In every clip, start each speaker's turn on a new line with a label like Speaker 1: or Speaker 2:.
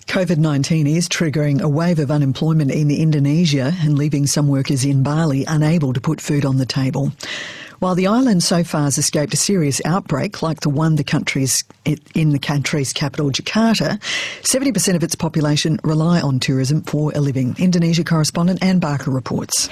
Speaker 1: COVID-19 is triggering a wave of unemployment in Indonesia and leaving some workers in Bali unable to put food on the table. While the island so far has escaped a serious outbreak like the one in the country's capital, Jakarta, 70% of its population rely on tourism for a living. Indonesia correspondent Anne Barker reports.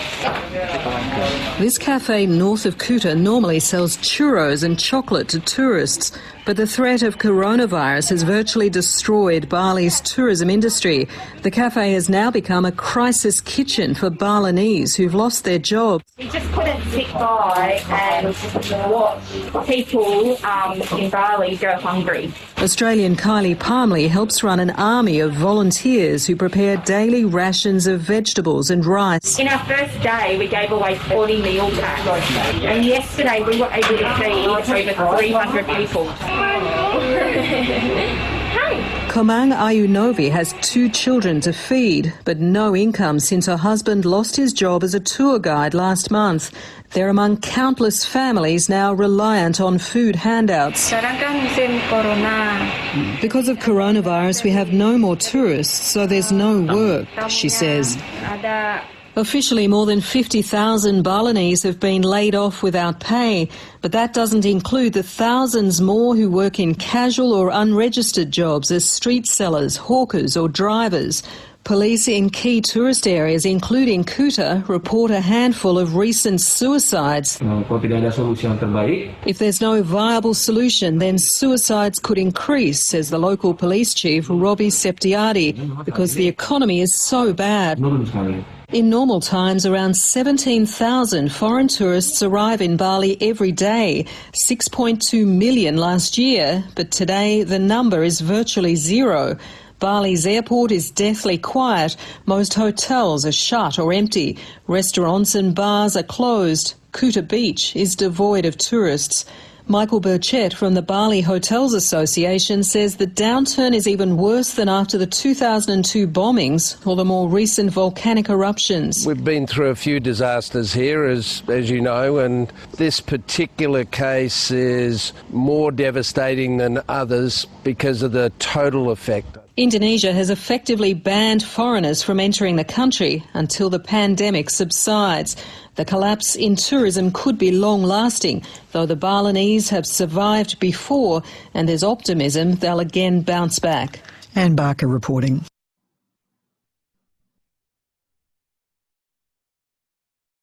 Speaker 2: This cafe north of Kuta normally sells churros and chocolate to tourists, but the threat of coronavirus has virtually destroyed Bali's tourism industry. The cafe has now become a crisis kitchen for Balinese who've lost their jobs.
Speaker 3: We just couldn't sit by and watch people in Bali go hungry.
Speaker 2: Australian Kylie Palmley helps run an army of volunteers who prepare daily rations of vegetables and rice.
Speaker 3: In our first day, we gave away 40 meal packs, and yesterday we were able to feed over 300 people.
Speaker 2: Komang Ayunovi has 2 children to feed, but no income since her husband lost his job as a tour guide last month. They're among countless families now reliant on food handouts. Because of coronavirus, we have no more tourists, so there's no work, she says. Officially, more than 50,000 Balinese have been laid off without pay, but that doesn't include the thousands more who work in casual or unregistered jobs as street sellers, hawkers or drivers. Police in key tourist areas, including Kuta, report a handful of recent suicides. If there's no viable solution, then suicides could increase, says the local police chief, Robbie Septiadi, because the economy is so bad. In normal times, around 17,000 foreign tourists arrive in Bali every day, 6.2 million last year, but today the number is virtually zero. Bali's airport is deathly quiet. Most hotels are shut or empty. Restaurants and bars are closed. Kuta Beach is devoid of tourists. Michael Burchett from the Bali Hotels Association says the downturn is even worse than after the 2002 bombings or the more recent volcanic eruptions.
Speaker 4: We've been through a few disasters here, as you know, and this particular case is more devastating than others because of the total effect.
Speaker 2: Indonesia has effectively banned foreigners from entering the country until the pandemic subsides. The collapse in tourism could be long-lasting, though the Balinese have survived before and there's optimism they'll again bounce back.
Speaker 1: Anne Barker reporting.